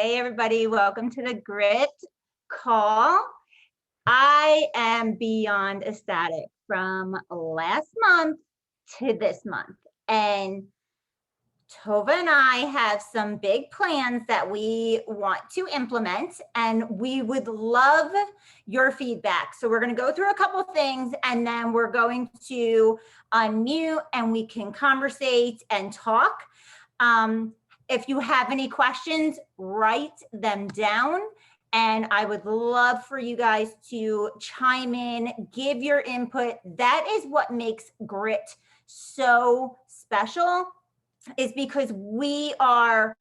Hey everybody, welcome to the Grit Call. I am beyond ecstatic from last month to this month. And Tova and I have some big plans that we want to implement, and we would love your feedback. So we're going to go through a couple things, and then we're going to unmute and we can conversate and talk. If you have any questions, write them down. And I would love for you guys to chime in, give your input. That is what makes Grit so special, is because we are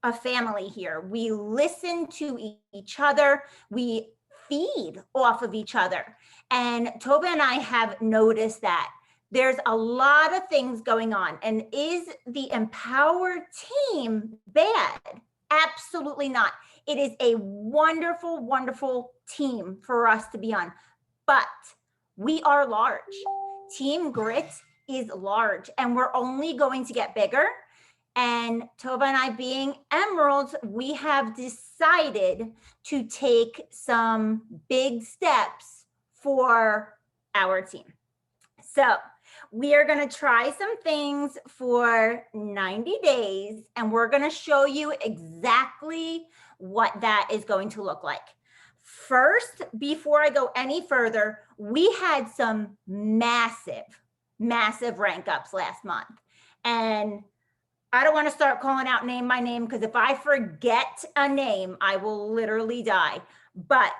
a family here. We listen to each other. We feed off of each other. And Tova and I have noticed that there's a lot of things going on. And is the empowered team bad? Absolutely not. It is a wonderful, wonderful team for us to be on. But we are large. Team Grit is large, and we're only going to get bigger. And Tova and I, being emeralds, we have decided to take some big steps for our team. So we are going to try some things for 90 days, and we're going to show you exactly what that is going to look like. First, before I go any further, we had some massive rank ups last month. And I don't want to start calling out name by name, because if I forget a name, I will literally die. But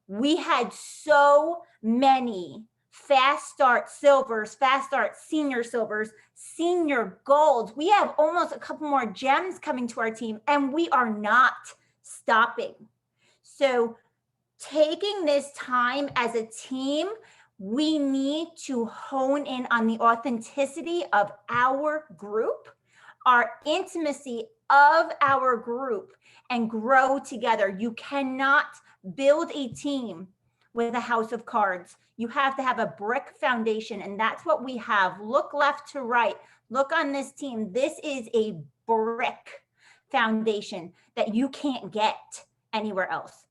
we had so many fast start silvers, fast start senior silvers, senior golds. We have almost a couple more gems coming to our team, and we are not stopping. So taking this time as a team, we need to hone in on the authenticity of our group, our intimacy of our group, and grow together. You cannot build a team with a house of cards. You have to have a brick foundation, and that's what we have. Look left to right. Look on this team. This is a brick foundation that you can't get anywhere else.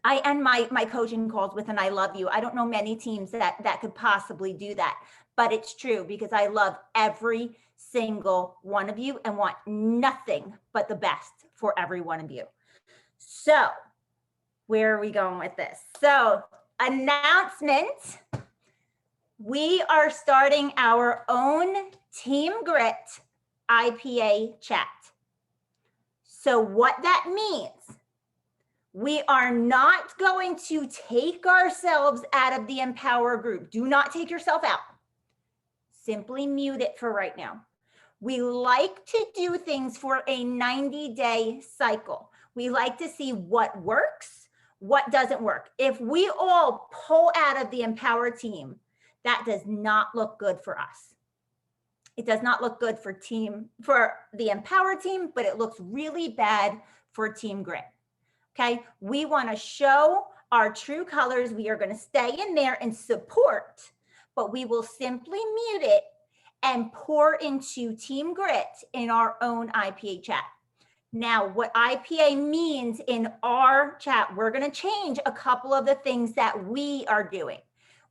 I end my coaching calls with, and I love you. I don't know many teams that could possibly do that, but it's true, because I love every single one of you and want nothing but the best for every one of you. So where are we going with this? So announcement, we are starting our own Team Grit IPA chat. So what that means, we are not going to take ourselves out of the Empower group. Do not take yourself out. Simply mute it for right now. We like to do things for a 90-day cycle. We like to see what works, what doesn't work. If we all pull out of the Empower team, that does not look good for us. It does not look good for the Empower team, but it looks really bad for Team Grit. Okay, we want to show our true colors. We are going to stay in there and support, but we will simply mute it and pour into Team Grit in our own IPA chat. Now, what IPA means in our chat, we're going to change a couple of the things that we are doing.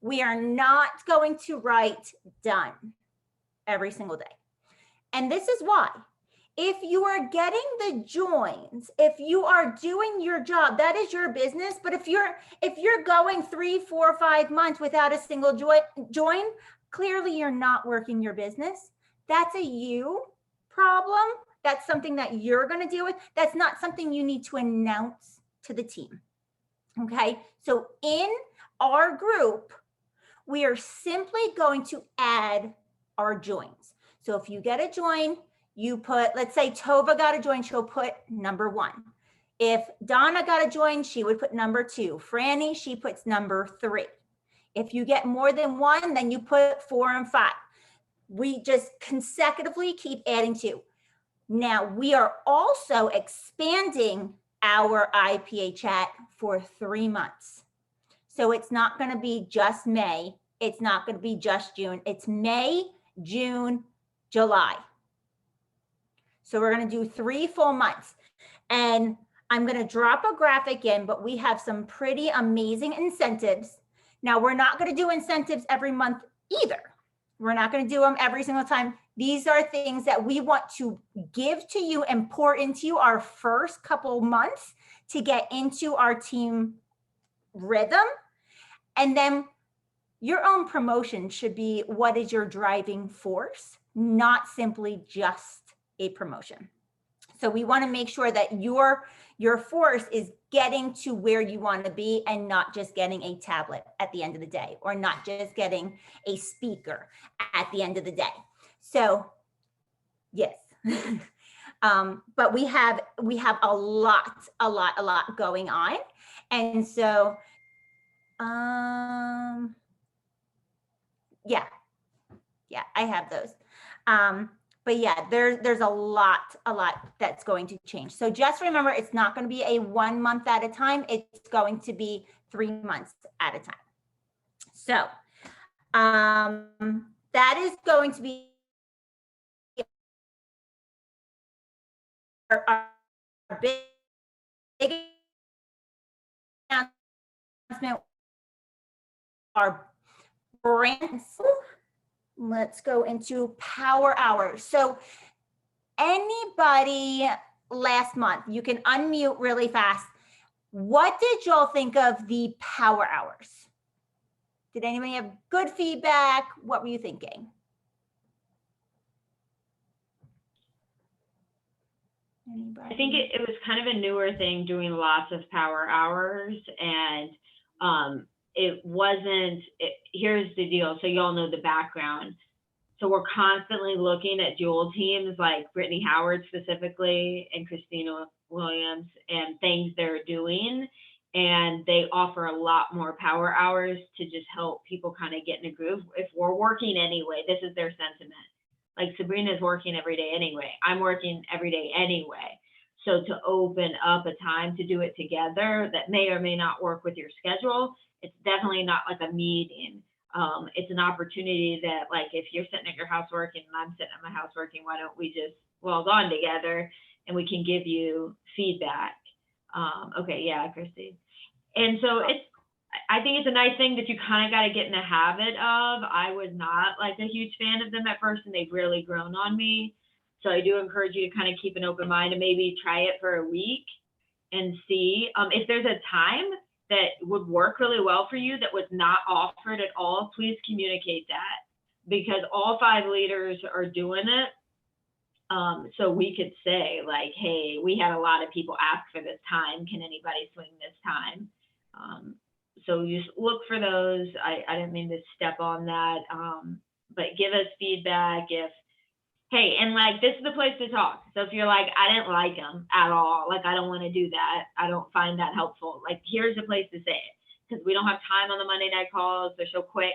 We are not going to write done every single day. And this is why. If you are getting the joins, if you are doing your job, that is your business. But if you're going 3, 4, 5 months without a single join, clearly you're not working your business. That's a you problem. That's something that you're going to deal with. That's not something you need to announce to the team. Okay, so in our group, we are simply going to add our joins. So if you get a join, you put, let's say Tova got a join, she'll put number 1. If Donna got a join, she would put number 2. Franny, she puts number 3. If you get more than 1, then you put 4 and 5. We just consecutively keep adding 2. Now we are also expanding our IPA chat for 3 months. So it's not going to be just May. It's not going to be just June. It's May, June, July. So we're going to do 3 full months. And I'm going to drop a graphic in, but we have some pretty amazing incentives. Now, we're not going to do incentives every month either. We're not going to do them every single time. These are things that we want to give to you and pour into you our first couple months to get into our team rhythm. And then your own promotion should be what is your driving force, not simply just a promotion. So we want to make sure that your force is getting to where you want to be and not just getting a tablet at the end of the day, or not just getting a speaker at the end of the day. So yes. But we have a lot going on. And so yeah, I have those. But yeah, there's a lot that's going to change. So just remember, it's not going to be a 1 month at a time. It's going to be 3 months at a time. So that is going to be our big announcement. Our brands. Let's go into power hours. So anybody last month, you can unmute really fast. What did y'all think of the power hours? Did anybody have good feedback? What were you thinking? Anybody? I think it was kind of a newer thing, doing lots of power hours, and it wasn't, here's the deal. So y'all know the background. So we're constantly looking at dual teams like Brittany Howard specifically and Christina Williams and things they're doing. And they offer a lot more power hours to just help people kind of get in a groove. If we're working anyway, this is their sentiment. Like Sabrina's working every day anyway. I'm working every day anyway. So to open up a time to do it together that may or may not work with your schedule, it's definitely not like a meeting. It's an opportunity that, like, if you're sitting at your house working and I'm sitting at my house working, why don't we just log on together and we can give you feedback. Okay, yeah, Christy. And so I think it's a nice thing that you kind of got to get in the habit of. I was not like a huge fan of them at first, and they've really grown on me. So I do encourage you to kind of keep an open mind and maybe try it for a week and see if there's a time that would work really well for you that was not offered at all. Please communicate that, because all 5 leaders are doing it. So we could say like, hey, we had a lot of people ask for this time. Can anybody swing this time? So you just look for those. I didn't mean to step on that, but give us feedback if, hey, and like, this is the place to talk. So if you're like, I didn't like them at all, like, I don't want to do that, I don't find that helpful, like, here's a place to say it, because we don't have time on the Monday night calls. They're so quick.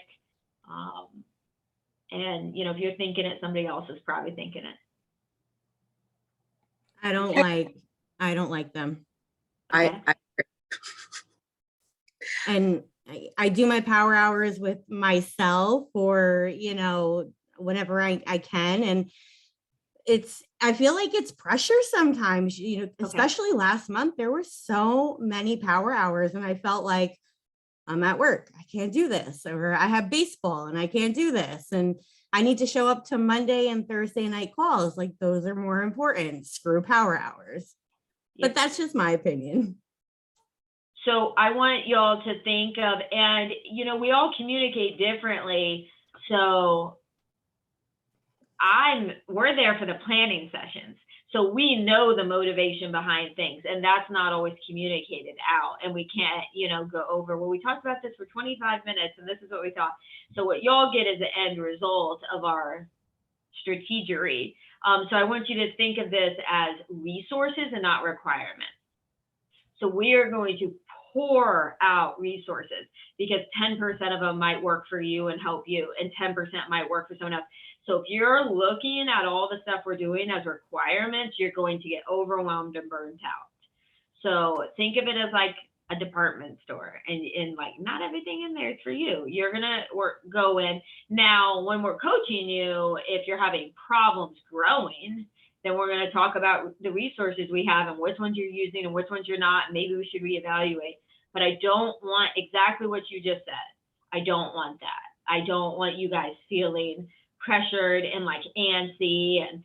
And, you know, if you're thinking it, somebody else is probably thinking it. I don't like them. Okay. And I do my power hours with myself, or, you know, whenever I can. And I feel like it's pressure sometimes, you know, especially last month, there were so many power hours and I felt like I'm at work, I can't do this, or I have baseball and I can't do this. And I need to show up to Monday and Thursday night calls. Like, those are more important. Screw power hours. But that's just my opinion. So I want y'all to think of, and, you know, we all communicate differently. So we're there for the planning sessions. So we know the motivation behind things, and that's not always communicated out. And we can't, you know, go over, well, we talked about this for 25 minutes and this is what we thought. So what y'all get is the end result of our strategery. So I want you to think of this as resources and not requirements. So we are going to pour out resources, because 10% of them might work for you and help you, and 10% might work for someone else. So if you're looking at all the stuff we're doing as requirements, you're going to get overwhelmed and burnt out. So think of it as like a department store, and like, not everything in there is for you. You're gonna go in. Now, when we're coaching you, if you're having problems growing, then we're going to talk about the resources we have and which ones you're using and which ones you're not. And maybe we should reevaluate. But I don't want exactly what you just said. I don't want that. I don't want you guys feeling pressured and like antsy and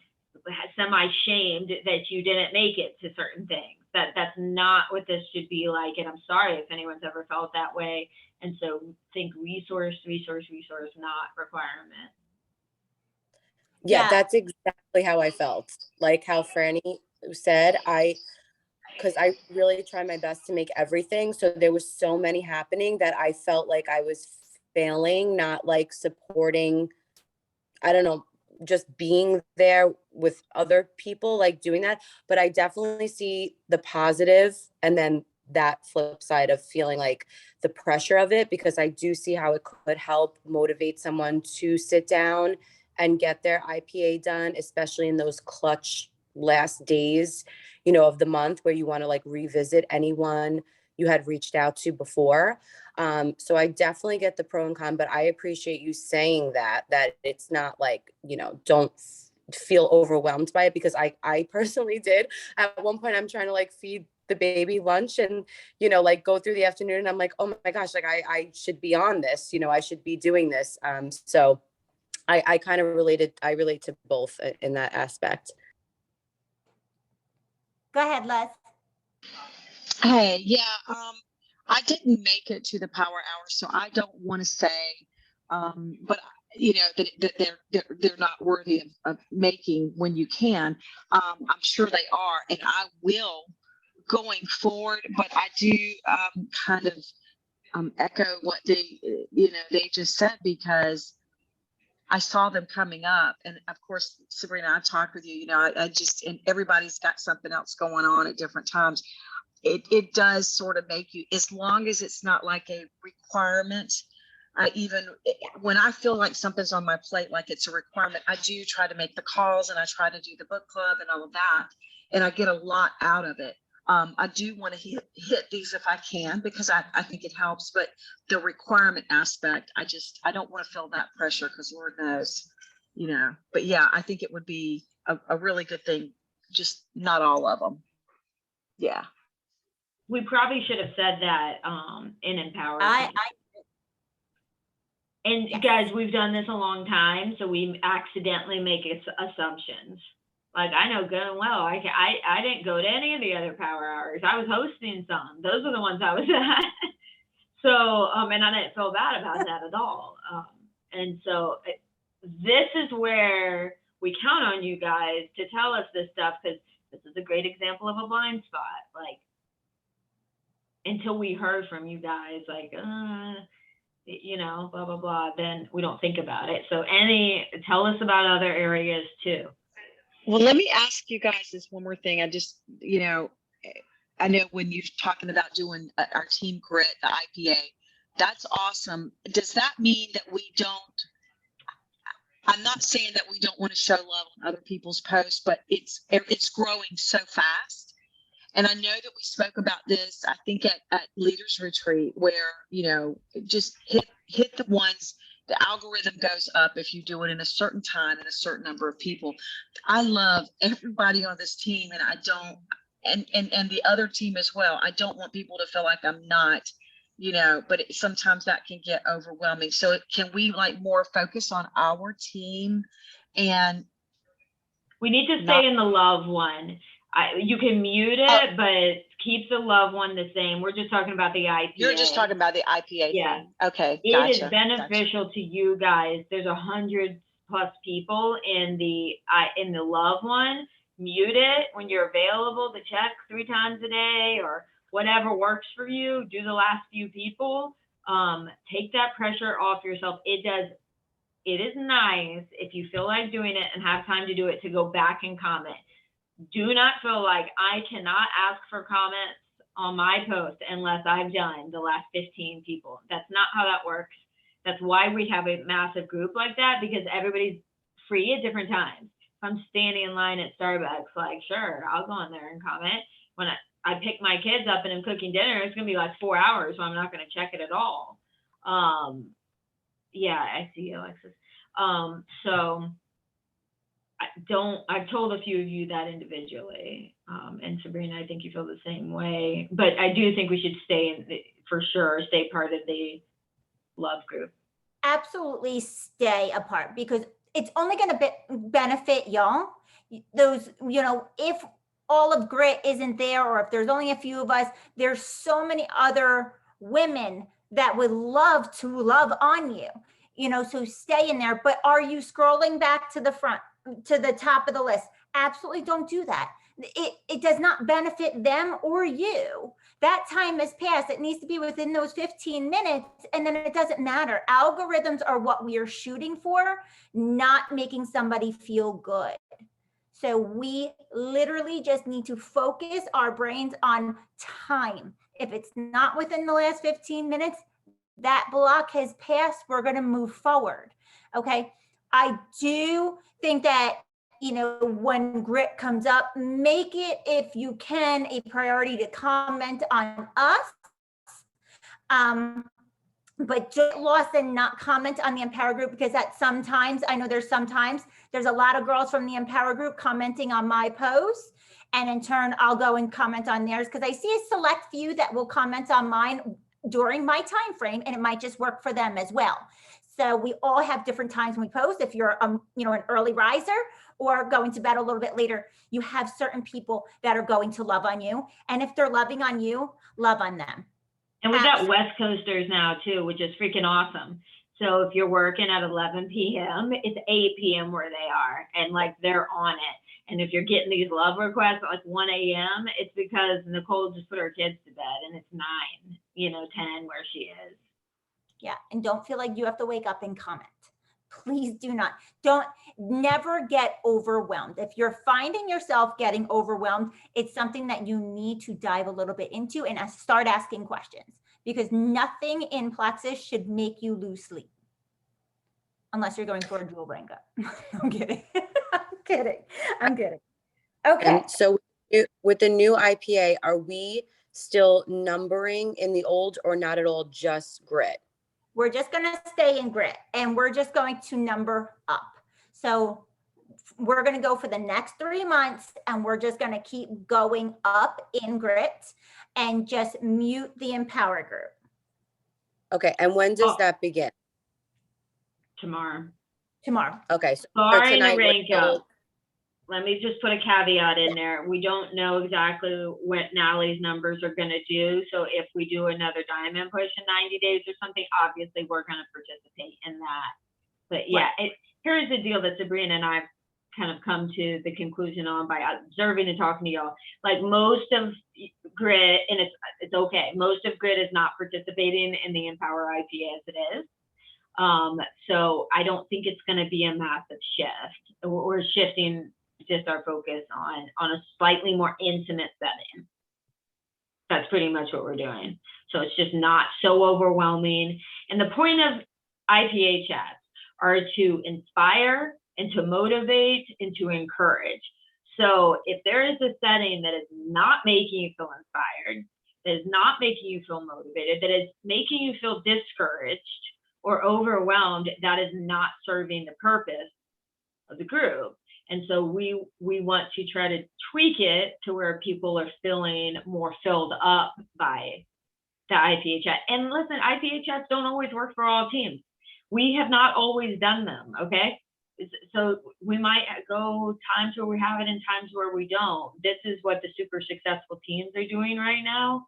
semi-shamed that you didn't make it to certain things. That's not what this should be like. And I'm sorry if anyone's ever felt that way. And so think resource, not requirement. Yeah, Yeah. that's exactly how I felt. Like how Franny said, because I really try my best to make everything. So there was so many happening that I felt like I was failing, not like supporting, I don't know, just being there with other people, like doing that. But I definitely see the positive and then that flip side of feeling like the pressure of it, because I do see how it could help motivate someone to sit down and get their IPA done, especially in those clutch last days, of the month where you want to like revisit anyone you had reached out to before. So I definitely get the pro and con, but I appreciate you saying that it's not like, don't feel overwhelmed by it, because I personally did. At one point, I'm trying to like feed the baby lunch and, like go through the afternoon and I'm like, oh my gosh, like I should be on this, I should be doing this. So I kind of relate to both in that aspect. Go ahead, Les. Hey, yeah, I didn't make it to the power hour, so I don't want to say, but that they're not worthy of making when you can. I'm sure they are, and I will going forward. But I do kind of echo what they just said, because I saw them coming up, and of course, Sabrina, I talked with you. I just, and everybody's got something else going on at different times. It does sort of make you, as long as it's not like a requirement. Even when I feel like something's on my plate, like it's a requirement, I do try to make the calls and I try to do the book club and all of that. And I get a lot out of it. I do want to hit these if I can, because I think it helps, but the requirement aspect, I don't want to feel that pressure, because Lord knows, but yeah, I think it would be a really good thing. Just not all of them. Yeah. We probably should have said that in Empower. And Yes. guys, we've done this a long time, so we accidentally make assumptions. Like, I know good and well, I didn't go to any of the other power hours. I was hosting some. Those are the ones I was at. So, and I didn't feel bad about that at all. And so this is where we count on you guys to tell us this stuff, because this is a great example of a blind spot. Like, until we heard from you guys, like, blah, blah, blah, then we don't think about it. So tell us about other areas too. Well, let me ask you guys this one more thing. I just, I know when you're talking about doing our Team Grit, the IPA, that's awesome. Does that mean that I'm not saying that we don't want to show love on other people's posts, but it's growing so fast. And I know that we spoke about this, I think at Leaders Retreat, where, just hit the ones, the algorithm goes up if you do it in a certain time and a certain number of people. I love everybody on this team, and I don't, and the other team as well. I don't want people to feel like I'm not, but sometimes that can get overwhelming. So can we more focus on our team? And we need to stay in the love one. You can mute it, but keep the love one the same. We're just talking about the IPA. You're just talking about the IPA thing. Okay, it is beneficial to you guys. There's 100+ people in the love one. Mute it when you're available to check 3 times a day or whatever works for you. Do the last few people. Take that pressure off yourself. It is nice if you feel like doing it and have time to do it, to go back and comment. Do not feel like I cannot ask for comments on my post unless I've done the last 15 people. That's not how that works. That's why we have a massive group like that, because everybody's free at different times. If I'm standing in line at Starbucks, like, sure, I'll go in there and comment. When I pick my kids up and I'm cooking dinner, it's going to be like 4 hours, so I'm not going to check it at all. Yeah, I see, Alexis. So I've told a few of you that individually, and Sabrina, I think you feel the same way, but I do think we should for sure, stay part of the love group. Absolutely stay apart, because it's only going to benefit y'all. Those, if all of Grit isn't there, or if there's only a few of us, there's so many other women that would love to love on you, so stay in there. But are you scrolling back to the front, to the top of the list? Absolutely don't do that. It does not benefit them or you. That time has passed. It needs to be within those 15 minutes, and then it doesn't matter. Algorithms are what we are shooting for, not making somebody feel good. So we literally just need to focus our brains on time. If it's not within the last 15 minutes, that block has passed. We're going to move forward. Okay. I do think that, when Grit comes up, make it, if you can, a priority to comment on us. But get lost and not comment on the Empower group, because I know there's a lot of girls from the Empower group commenting on my posts, and in turn, I'll go and comment on theirs, because I see a select few that will comment on mine during my time frame, and it might just work for them as well. So we all have different times when we post. If you're, an early riser or going to bed a little bit later, you have certain people that are going to love on you. And if they're loving on you, love on them. And we got West Coasters now too, which is freaking awesome. So if you're working at 11 p.m., it's 8 p.m. where they are, and like they're on it. And if you're getting these love requests at like 1 a.m., it's because Nicole just put her kids to bed, and it's 9, 10 where she is. Yeah. And don't feel like you have to wake up and comment. Please do not. Never get overwhelmed. If you're finding yourself getting overwhelmed, it's something that you need to dive a little bit into and start asking questions, because nothing in Plexus should make you lose sleep. Unless you're going for a dual brain gut. I'm kidding. I'm kidding. Okay. And so with the new IPA, are we still numbering in the old, or not at all, just Grit? We're just going to stay in Grit, and we're just going to number up. So we're going to go for the next 3 months, and we're just going to keep going up in Grit and just mute the Empower group. Okay. And when does that begin? Tomorrow. Okay. So Sorry, tonight, Narenko. Let me just put a caveat in there. We don't know exactly what Natalie's numbers are going to do. So if we do another diamond push in 90 days or something, obviously we're going to participate in that. But yeah, here's the deal that Sabrina and I've kind of come to the conclusion on by observing and talking to y'all. Like most of Grit, and it's okay, most of Grit is not participating in the Empower IPA as it is. So I don't think it's going to be a massive shift. We're shifting just our focus on a slightly more intimate setting. That's pretty much what we're doing. So it's just not so overwhelming. And the point of IPA chats are to inspire and to motivate and to encourage. So if there is a setting that is not making you feel inspired, that is not making you feel motivated, that is making you feel discouraged or overwhelmed, that is not serving the purpose of the group. And so we want to try to tweak it to where people are feeling more filled up by the IPA chat. And listen, IPA chats don't always work for all teams. We have not always done them, okay? So we might go times where we have it and times where we don't. This is what the super successful teams are doing right now.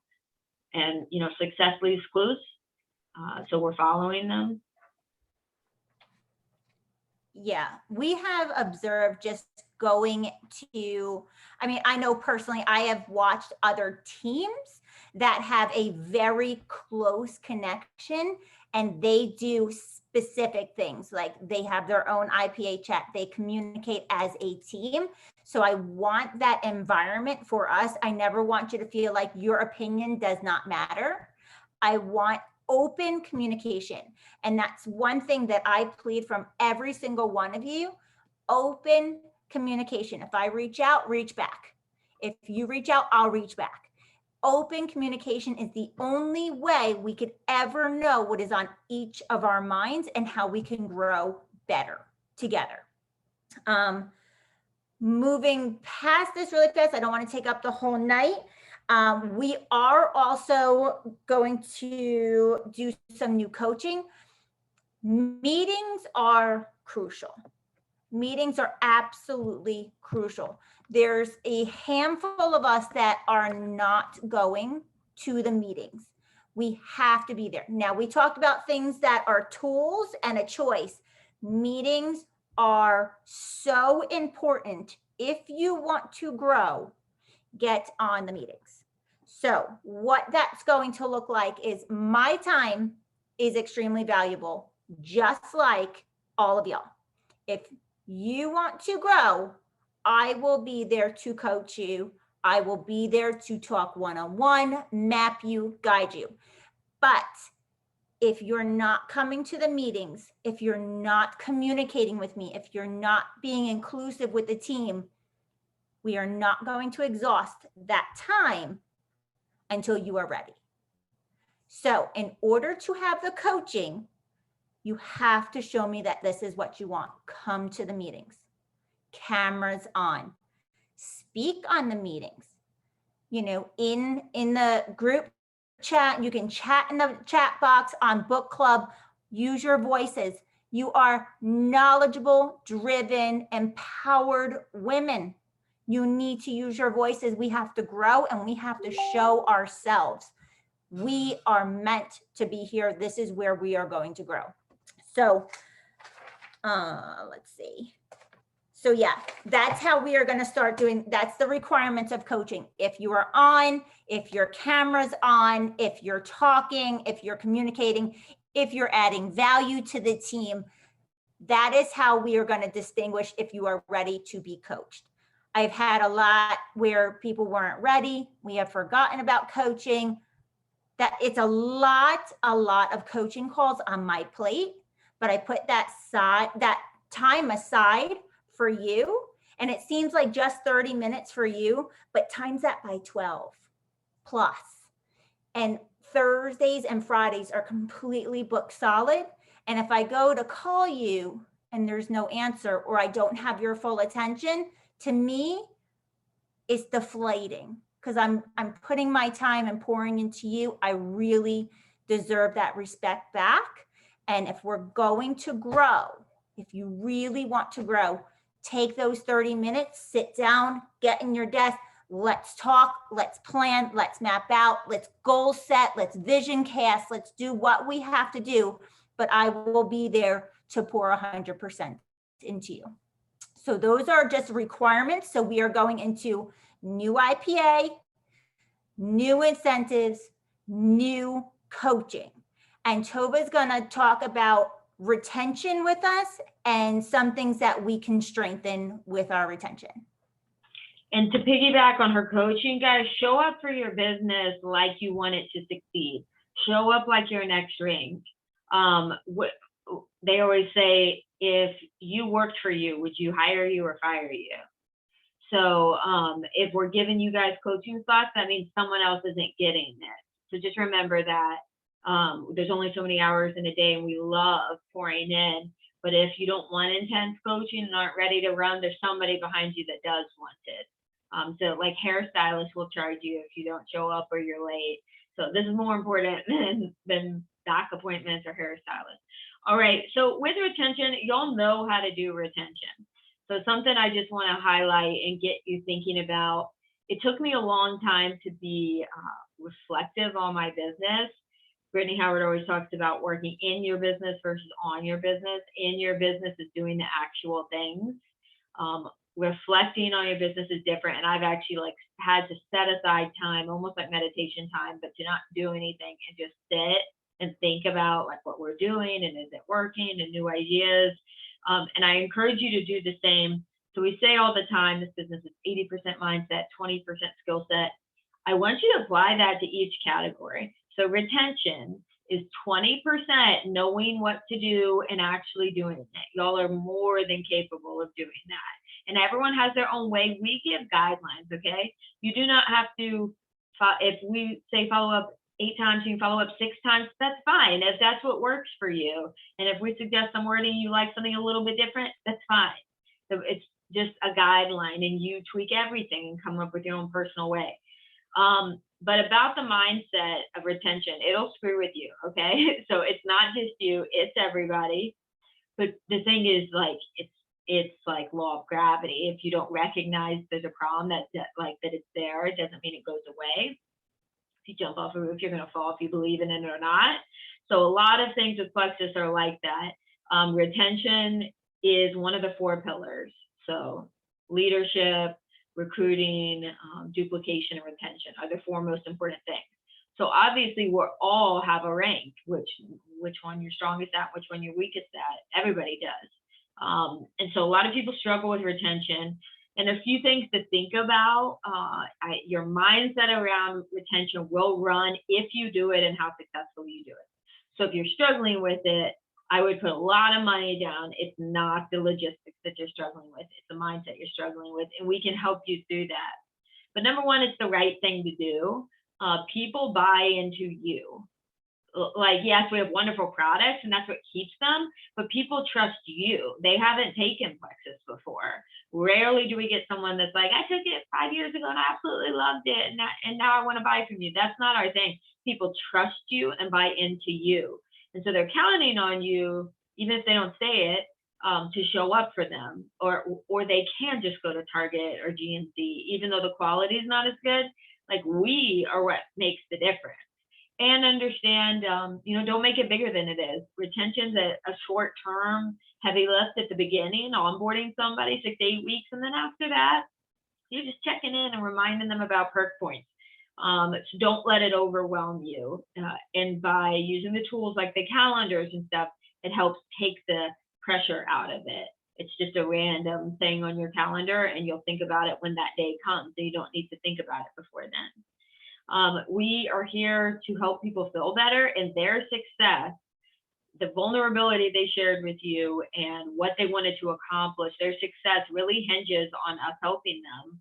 And, success leaves clues. So we're following them. Yeah, we have observed just going to, I know personally, I have watched other teams that have a very close connection, and they do specific things. Like they have their own IPA chat, they communicate as a team. So I want that environment for us. I never want you to feel like your opinion does not matter. I want open communication. And that's one thing that I plead from every single one of you: open communication. If I reach out, reach back. If you reach out, I'll reach back. Open communication is the only way we could ever know what is on each of our minds and how we can grow better together. moving past this really fast, I don't want to take up the whole night. We are also going to do some new coaching. Meetings are crucial. Meetings are absolutely crucial. There's a handful of us that are not going to the meetings. We have to be there. Now, we talked about things that are tools and a choice. Meetings are so important. If you want to grow, get on the meetings. So what that's going to look like is my time is extremely valuable, just like all of y'all. If you want to grow, I will be there to coach you. I will be there to talk one-on-one, map you, guide you. But if you're not coming to the meetings, if you're not communicating with me, if you're not being inclusive with the team, we are not going to exhaust that time until you are ready. So in order to have the coaching, you have to show me that this is what you want. Come to the meetings, cameras on, speak on the meetings. You know, in the group chat, you can chat in the chat box, on book club, use your voices. You are knowledgeable, driven, empowered women. You need to use your voices. We have to grow and we have to show ourselves. We are meant to be here. This is where we are going to grow. So let's see. So yeah, that's how we are going to start doing. That's the requirements of coaching. If you are on, if your camera's on, if you're talking, if you're communicating, if you're adding value to the team, that is how we are going to distinguish if you are ready to be coached. I've had a lot where people weren't ready. We have forgotten about coaching. That it's a lot of coaching calls on my plate, but I put that time aside for you. And it seems like just 30 minutes for you, but times that by 12 plus. And Thursdays and Fridays are completely booked solid. And if I go to call you and there's no answer, or I don't have your full attention, to me, it's deflating, because I'm putting my time and pouring into you. I really deserve that respect back. And if we're going to grow, if you really want to grow, take those 30 minutes, sit down, get in your desk. Let's talk, let's plan, let's map out, let's goal set, let's vision cast, let's do what we have to do. But I will be there to pour 100% into you. So those are just requirements. So we are going into new IPA, new incentives, new coaching. And Tova's going to talk about retention with us and some things that we can strengthen with our retention. And to piggyback on her coaching, guys, show up for your business like you want it to succeed. Show up like your next ring. They always say, if you worked for you, would you hire you or fire you? So if we're giving you guys coaching slots, that means someone else isn't getting it. So just remember that there's only so many hours in a day, and we love pouring in. But if you don't want intense coaching and aren't ready to run, there's somebody behind you that does want it. So like hairstylists will charge you if you don't show up or you're late. So this is more important than doc appointments or hairstylists. All right, so with retention, y'all know how to do retention. So something I just want to highlight and get you thinking about. It took me a long time to be reflective on my business. Brittany Howard always talks about working in your business versus on your business. In your business is doing the actual things. Reflecting on your business is different. And I've actually had to set aside time, almost like meditation time, but to not do anything and just sit and think about what we're doing and is it working and new ideas. And I encourage you to do the same. So we say all the time, this business is 80% mindset, 20% skill set. I want you to apply that to each category. So retention is 20% knowing what to do and actually doing it. Y'all are more than capable of doing that. And everyone has their own way. We give guidelines, okay? You do not have to, if we say follow up 8 times, you can follow up 6 times, that's fine, if that's what works for you. And if we suggest some wording, you like something a little bit different, that's fine. So it's just a guideline, and you tweak everything and come up with your own personal way. But about the mindset of retention, it'll screw with you, okay? So it's not just you, it's everybody. But the thing is, like, it's like law of gravity. If you don't recognize there's a problem that it's there, it doesn't mean it goes away. If you jump off a roof, you're gonna fall if you believe in it or not. So a lot of things with Plexus are like that. Retention is one of the 4 pillars. So leadership, recruiting, duplication, and retention are the 4 most important things. So obviously we all have a rank, which one you're strongest at, which one you're weakest at. Everybody does. And so a lot of people struggle with retention. And a few things to think about, your mindset around retention will run if you do it and how successfully you do it. So if you're struggling with it, I would put a lot of money down. It's not the logistics that you're struggling with. It's the mindset you're struggling with, and we can help you through that. But number one, it's the right thing to do. People buy into you. Like, yes, we have wonderful products and that's what keeps them, but people trust you. They haven't taken Plexus before. Rarely do we get someone that's like, I took it 5 years ago and I absolutely loved it, and now I want to buy from you. That's not our thing. People trust you and buy into you. And so they're counting on you, even if they don't say it, to show up for them, or they can just go to Target or GNC, even though the quality is not as good. Like, we are what makes the difference. And understand, don't make it bigger than it is. Retention's a short-term heavy lift at the beginning, onboarding somebody 6 to 8 weeks, and then after that, you're just checking in and reminding them about perk points. So don't let it overwhelm you. And by using the tools like the calendars and stuff, it helps take the pressure out of it. It's just a random thing on your calendar, and you'll think about it when that day comes, so you don't need to think about it before then. We are here to help people feel better, and their success, the vulnerability they shared with you and what they wanted to accomplish, their success really hinges on us helping them.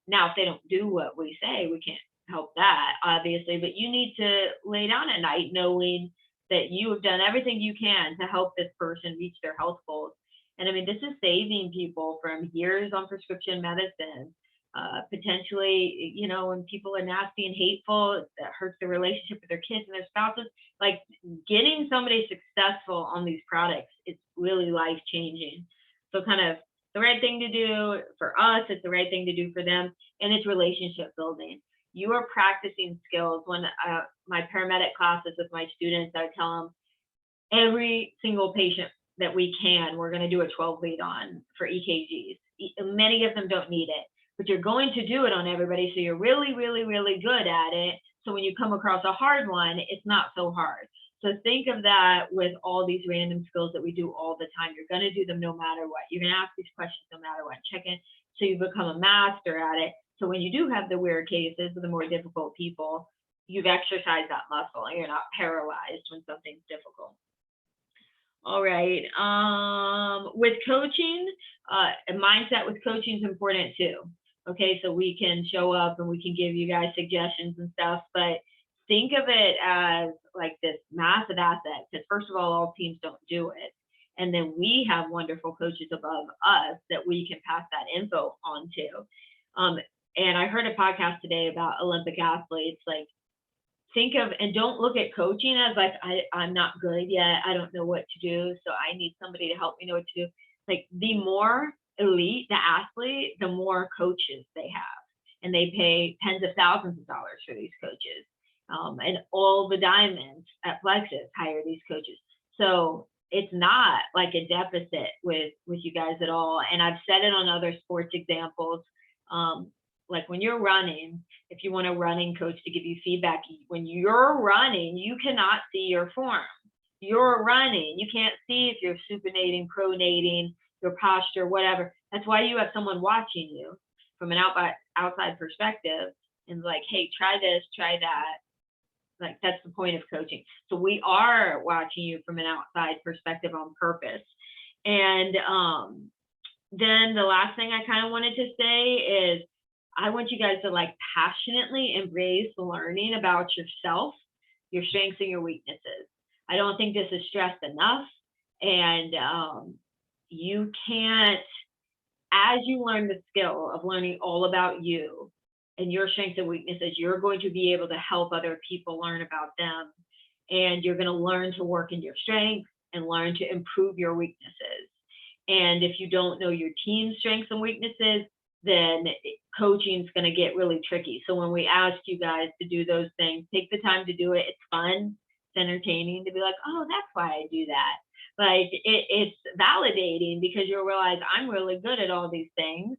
Now, if they don't do what we say, we can't help that, obviously, but you need to lay down at night knowing that you have done everything you can to help this person reach their health goals. And I mean, this is saving people from years on prescription medicine. Potentially, when people are nasty and hateful, that hurts their relationship with their kids and their spouses. Like, getting somebody successful on these products, it's really life-changing. So kind of the right thing to do for us, it's the right thing to do for them, and it's relationship building. You are practicing skills. When my paramedic classes with my students, I tell them every single patient that we can, we're going to do a 12 lead on for EKGs. Many of them don't need it, but you're going to do it on everybody. So you're really, really, really good at it. So when you come across a hard one, it's not so hard. So think of that with all these random skills that we do all the time. You're going to do them no matter what. You're going to ask these questions no matter what. Check in. So you become a master at it. So when you do have the weird cases with the more difficult people, you've exercised that muscle and you're not paralyzed when something's difficult. All right. With coaching, mindset with coaching is important too. Okay, so we can show up and we can give you guys suggestions and stuff, but think of it as like this massive asset, because first of all teams don't do it. And then we have wonderful coaches above us that we can pass that info on to. And I heard a podcast today about Olympic athletes. Like, think of, and don't look at coaching as like, I'm not good yet, I don't know what to do, so I need somebody to help me know what to do. Like, the more elite the athlete, the more coaches they have, and they pay tens of thousands of dollars for these coaches. And all the diamonds at Plexus hire these coaches. So it's not like a deficit with you guys at all. And I've said it on other sports examples. Like, when you're running, if you want a running coach to give you feedback, when you're running, you cannot see your form. You're running, you can't see if you're supinating, pronating, your posture, whatever. That's why you have someone watching you from an outside perspective and like, hey, try this, try that. Like, that's the point of coaching. So we are watching you from an outside perspective on purpose. And then the last thing I kind of wanted to say is, I want you guys to like passionately embrace learning about yourself, your strengths and your weaknesses. I don't think this is stressed enough. And you can't as you learn the skill of learning all about you and your strengths and weaknesses, you're going to be able to help other people learn about them. And you're going to learn to work in your strengths and learn to improve your weaknesses. And if you don't know your team's strengths and weaknesses, then coaching is going to get really tricky. So when we asked you guys to do those things, take the time to do it. It's fun, it's entertaining to be like, oh, that's why I do that. Like it's validating because you'll realize I'm really good at all these things.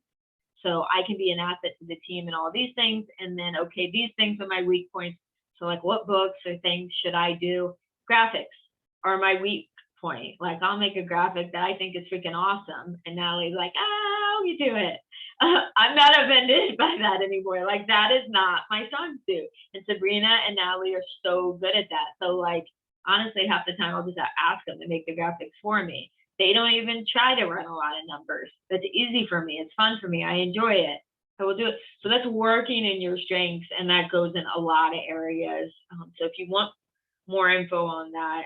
So I can be an asset to the team in all these things. And then, okay, these things are my weak points. So like what books or things should I do? Graphics are my weak point. Like I'll make a graphic that I think is freaking awesome. And Natalie's like, oh, you do it. I'm not offended by that anymore. Like that is not my sons do. And Sabrina and Natalie are so good at that. So like, honestly, half the time I'll just ask them to make the graphics for me. They don't even try to run a lot of numbers. That's easy for me. It's fun for me. I enjoy it. I will do it. So that's working in your strengths, and that goes in a lot of areas. So if you want more info on that,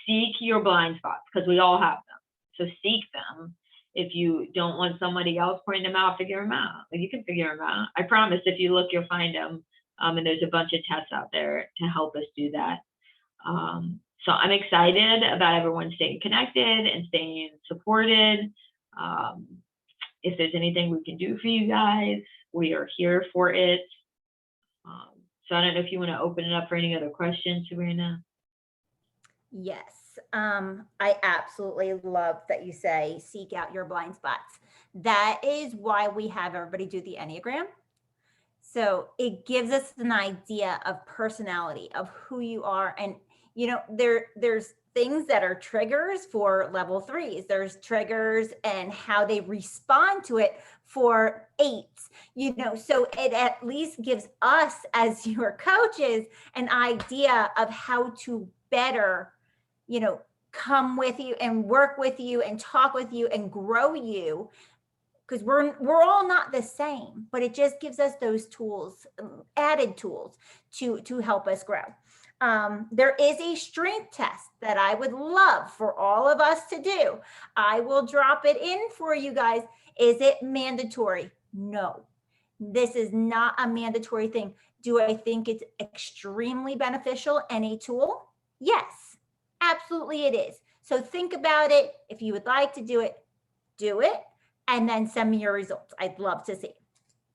seek your blind spots because we all have them. So seek them. If you don't want somebody else pointing them out, figure them out. Like you can figure them out. I promise if you look, you'll find them. And there's a bunch of tests out there to help us do that. So I'm excited about everyone staying connected and staying supported. If there's anything we can do for you guys, we are here for it. So I don't know if you want to open it up for any other questions, Sabrina. Yes, I absolutely love that you say seek out your blind spots. That is why we have everybody do the Enneagram. So it gives us an idea of personality, of who you are. And, you know, there's things that are triggers for level 3s. There's triggers and how they respond to it for 8s, you know, so it at least gives us as your coaches an idea of how to better, you know, come with you and work with you and talk with you and grow you. Because we're all not the same, but it just gives us those tools, added tools to help us grow. There is a strength test that I would love for all of us to do. I will drop it in for you guys. Is it mandatory? No, this is not a mandatory thing. Do I think it's extremely beneficial and a tool? Yes, absolutely it is. So think about it. If you would like to do it, and then send me your results. I'd love to see.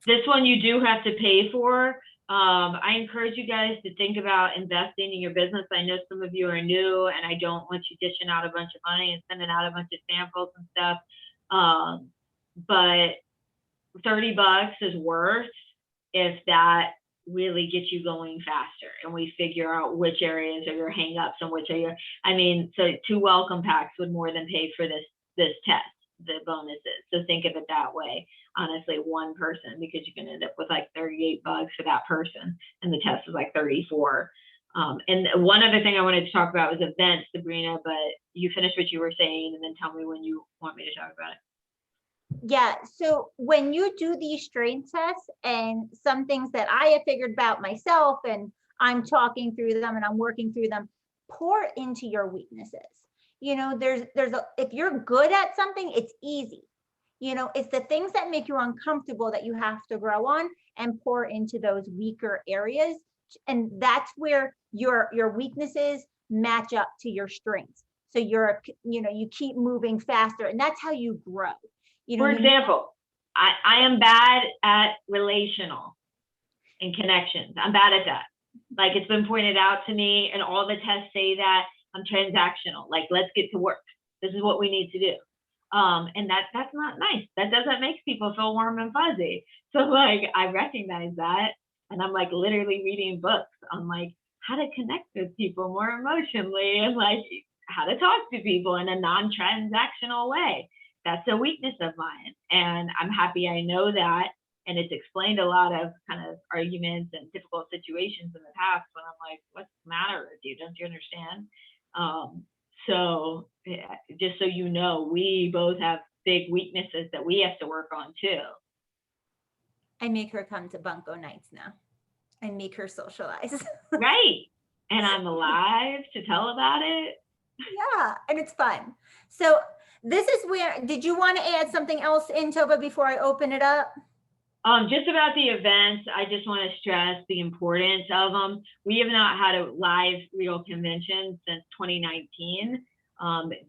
This one you do have to pay for. I encourage you guys to think about investing in your business. I know some of you are new and I don't want you dishing out a bunch of money and sending out a bunch of samples and stuff. But $30 is worth if that really gets you going faster and we figure out which areas are your hang-ups and which are your, I mean, so 2 welcome packs would more than pay for this test, the bonuses. So think of it that way. Honestly, one person, because you can end up with like $38 for that person and the test is like 34. And one other thing I wanted to talk about was events, Sabrina, but you finish what you were saying and then tell me when you want me to talk about it. Yeah, so when you do these strength tests and some things that I have figured out myself and I'm talking through them and I'm working through them, pour into your weaknesses. You know, if you're good at something, it's easy. You know, it's the things that make you uncomfortable that you have to grow on and pour into those weaker areas. And that's where your weaknesses match up to your strengths. So you keep moving faster and that's how you grow. You know, for example, I am bad at relational and connections. I'm bad at that. Like it's been pointed out to me and all the tests say that I'm transactional. Like, let's get to work. This is what we need to do. And that's not nice. That doesn't make people feel warm and fuzzy. So like, I recognize that. And I'm like literally reading books on like how to connect with people more emotionally and like how to talk to people in a non-transactional way. That's a weakness of mine. And I'm happy I know that. And it's explained a lot of kind of arguments and difficult situations in the past when I'm like, what's the matter with you? Don't you understand? So yeah, just so you know, we both have big weaknesses that we have to work on too. I make her come to bunco nights now. I make her socialize. Right. And I'm alive to tell about it. Yeah, and it's fun. So this is where, did you want to add something else in, Tova, before I open it up? Just about the events, I just want to stress the importance of them. We have not had a live real convention since 2019.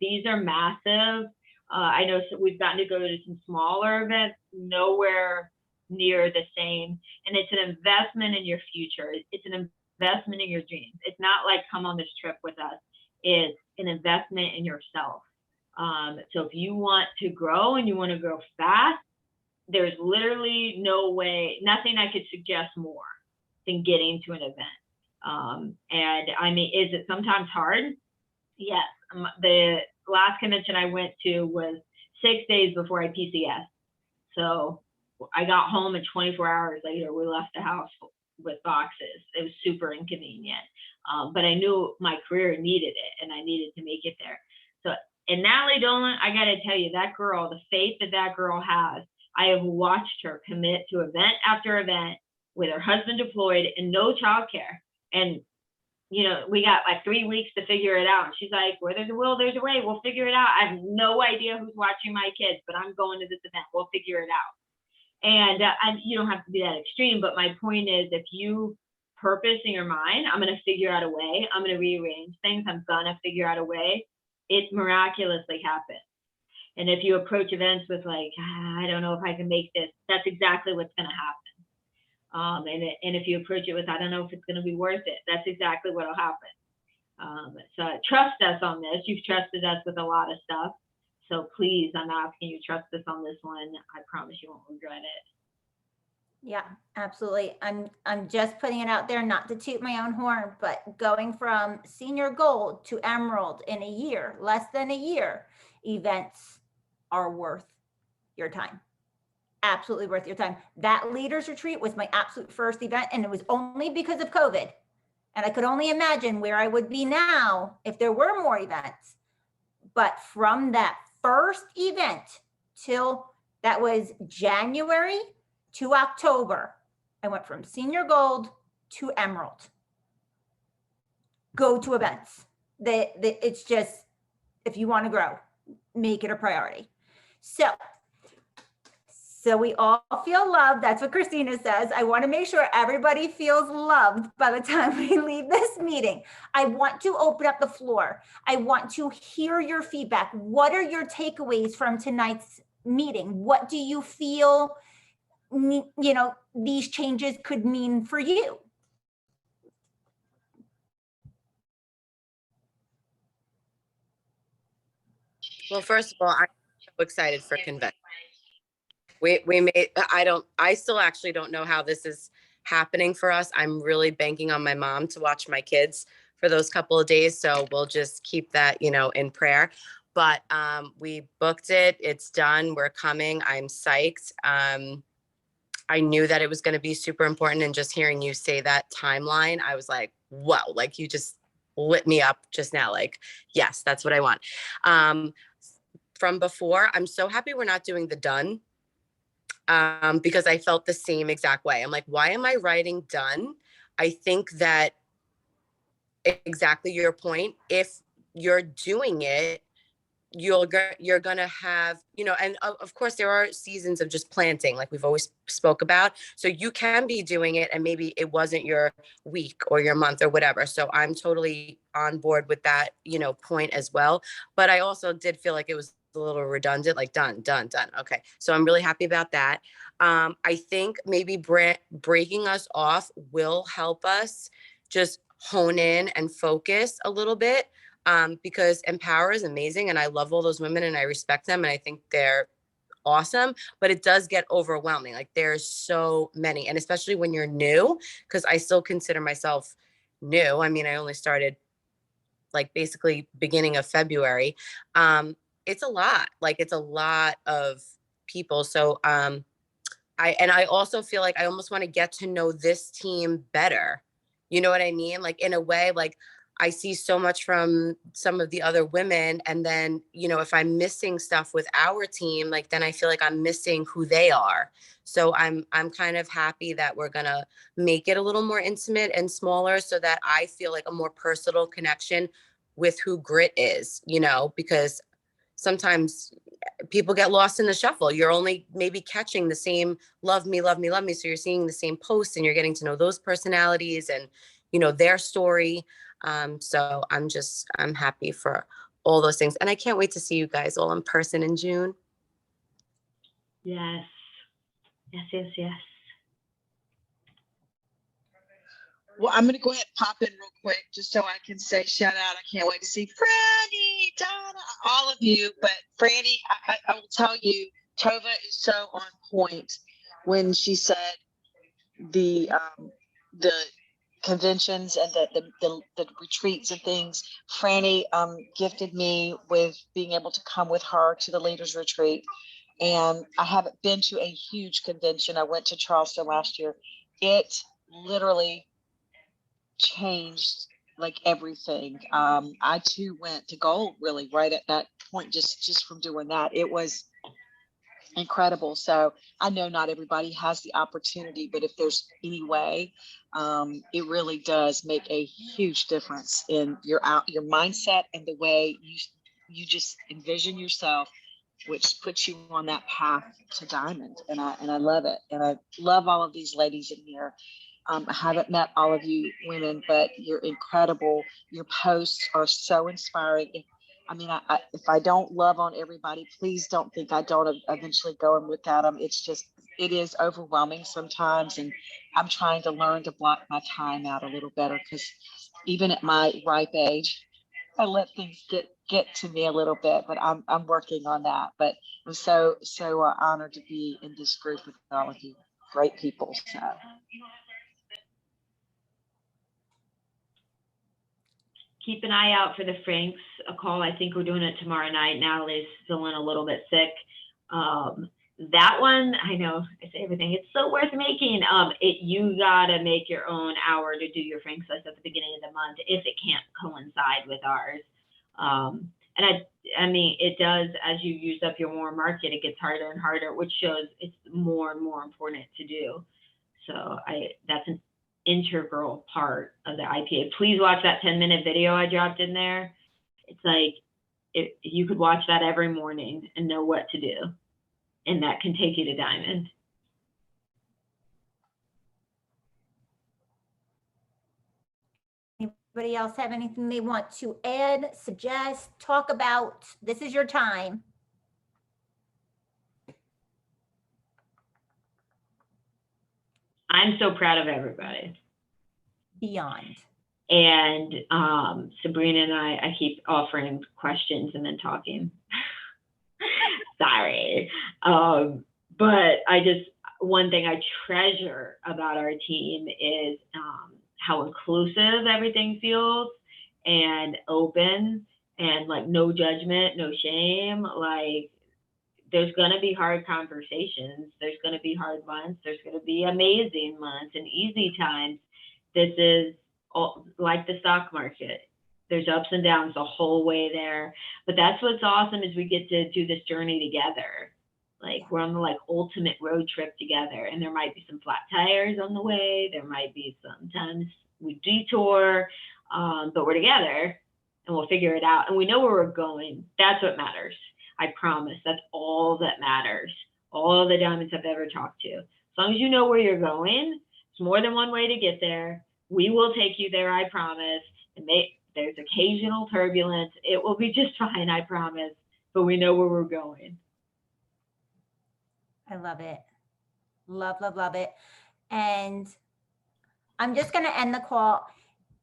These are massive. I know we've gotten to go to some smaller events, nowhere near the same. And it's an investment in your future. It's an investment in your dreams. It's not like come on this trip with us. It's an investment in yourself. So if you want to grow and you want to grow fast, there's literally no way, nothing I could suggest more than getting to an event. And I mean, is it sometimes hard? Yes. The last convention I went to was 6 days before I PCS. So I got home and 24 hours later, we left the house with boxes. It was super inconvenient. But I knew my career needed it and I needed to make it there. So, and Natalie Dolan, I got to tell you, that girl, the faith that that girl has, I have watched her commit to event after event with her husband deployed and no childcare. And, you know, we got like 3 weeks to figure it out. And she's like, where there's a will, there's a way. We'll figure it out. I have no idea who's watching my kids, but I'm going to this event. We'll figure it out. And you don't have to be that extreme. But my point is, if you purpose in your mind, I'm going to figure out a way. I'm going to rearrange things. I'm going to figure out a way. It miraculously happens. And if you approach events with like, I don't know if I can make this, that's exactly what's going to happen. And if you approach it with, I don't know if it's going to be worth it, that's exactly what will happen. So trust us on this. You've trusted us with a lot of stuff. So please, I'm asking you, trust us on this one. I promise you won't regret it. Yeah, absolutely. I'm just putting it out there, not to toot my own horn, but going from senior gold to emerald in a year, less than a year, events are worth your time. Absolutely worth your time. That leaders retreat was my absolute first event, and it was only because of COVID. And I could only imagine where I would be now if there were more events. But from that first event till that was January to October, I went from senior gold to emerald. Go to events. It's just, if you want to grow, make it a priority. So we all feel loved. That's what Christina says. I want to make sure everybody feels loved by the time we leave this meeting. I want to open up the floor. I want to hear your feedback. What are your takeaways from tonight's meeting? What do you feel, you know, these changes could mean for you? Well, first of all, I'm so excited for convention. I still actually don't know how this is happening for us. I'm really banking on my mom to watch my kids for those couple of days. So we'll just keep that, you know, in prayer. But we booked it. It's done. We're coming. I'm psyched. I knew that it was going to be super important. And just hearing you say that timeline, I was like, whoa, like you just lit me up just now. Like, yes, that's what I want. From before, I'm so happy we're not doing the done. Because I felt the same exact way. I'm like, why am I writing done? I think that exactly your point. If you're doing it, you're going to have, you know, and of course there are seasons of just planting, like we've always spoke about. So you can be doing it and maybe it wasn't your week or your month or whatever. So I'm totally on board with that, you know, point as well. But I also did feel like it was a little redundant, like done. Okay. So I'm really happy about that. I think maybe breaking us off will help us just hone in and focus a little bit. Because Empower is amazing and I love all those women and I respect them and I think they're awesome, but it does get overwhelming. Like there's so many, and especially when you're new, because I still consider myself new. I mean, I only started like basically beginning of February. It's a lot, like it's a lot of people. So I also feel like I almost want to get to know this team better. You know what I mean? Like in a way, like I see so much from some of the other women. And then, you know, if I'm missing stuff with our team, like then I feel like I'm missing who they are. So I'm kind of happy that we're going to make it a little more intimate and smaller so that I feel like a more personal connection with who Grit is, you know, because sometimes people get lost in the shuffle. You're only maybe catching the same love me, love me, love me. So you're seeing the same posts and you're getting to know those personalities and, you know, their story. So I'm happy for all those things. And I can't wait to see you guys all in person in June. Yes. Yes, yes, yes. Well, I'm going to go ahead and pop in real quick just so I can say shout out. I can't wait to see Franny, Donna, all of you. But Franny, I will tell you, Tova is so on point when she said the conventions and the retreats and things. Franny gifted me with being able to come with her to the leaders retreat. And I haven't been to a huge convention. I went to Charleston last year. It literally changed like everything. I too went to gold really right at that point, just from doing that. It was incredible. So I know not everybody has the opportunity, but if there's any way, it really does make a huge difference in your mindset and the way you just envision yourself, which puts you on that path to diamond. And I love it. And I love all of these ladies in here. I haven't met all of you women, but you're incredible. Your posts are so inspiring. If I don't love on everybody, please don't think I don't eventually go and look at them. It is overwhelming sometimes. And I'm trying to learn to block my time out a little better, because even at my ripe age, I let things get to me a little bit, but I'm working on that. But I'm so honored to be in this group with all of you great people. So. Keep an eye out for the Franks call. I think we're doing it tomorrow night. Natalie's feeling a little bit sick. That one, I know I say everything. It's so worth making. You gotta make your own hour to do your Franks list at the beginning of the month if it can't coincide with ours. And I mean, it does, as you use up your warm market, it gets harder and harder, which shows it's more and more important to do. So that's an integral part of the IPA. Please watch that 10-minute video I dropped in there. It's like, you could watch that every morning and know what to do. And that can take you to diamond. Anybody else have anything they want to add, suggest, talk about? This is your time. I'm so proud of everybody. Beyond. And Sabrina and I keep offering questions and then talking. Sorry. But one thing I treasure about our team is how inclusive everything feels and open and like no judgment, no shame. Like, there's going to be hard conversations. There's going to be hard months. There's going to be amazing months and easy times. This is like the stock market. There's ups and downs the whole way there. But that's what's awesome, is we get to do this journey together. Like, we're on the like ultimate road trip together, and there might be some flat tires on the way. There might be sometimes we detour, but we're together and we'll figure it out. And we know where we're going. That's what matters. I promise. That's all that matters. All the diamonds I've ever talked to. As long as you know where you're going, it's more than one way to get there. We will take you there, I promise. And there's occasional turbulence. It will be just fine, I promise. But we know where we're going. I love it. Love, love, love it. And I'm just going to end the call.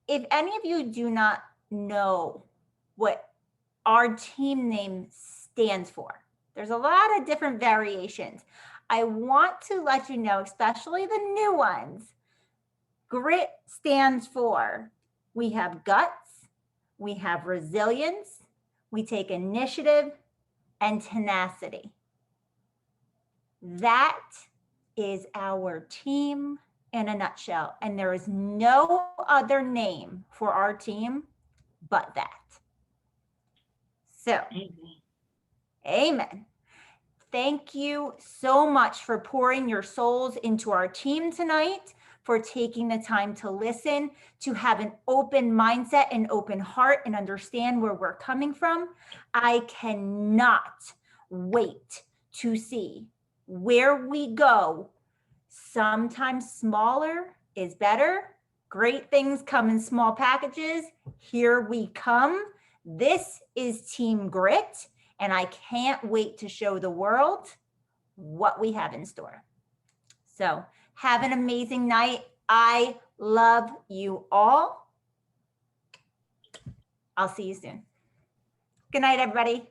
If any of you do not know what our team name stands for, there's a lot of different variations. I want to let you know, especially the new ones, GRIT stands for, we have guts, we have resilience, we take initiative, and tenacity. That is our team in a nutshell. And there is no other name for our team but that. So, amen. Thank you so much for pouring your souls into our team tonight, for taking the time to listen, to have an open mindset and open heart and understand where we're coming from. I cannot wait to see where we go. Sometimes smaller is better. Great things come in small packages. Here we come. This is Team Grit, and I can't wait to show the world what we have in store. So have an amazing night. I love you all. I'll see you soon. Good night, everybody.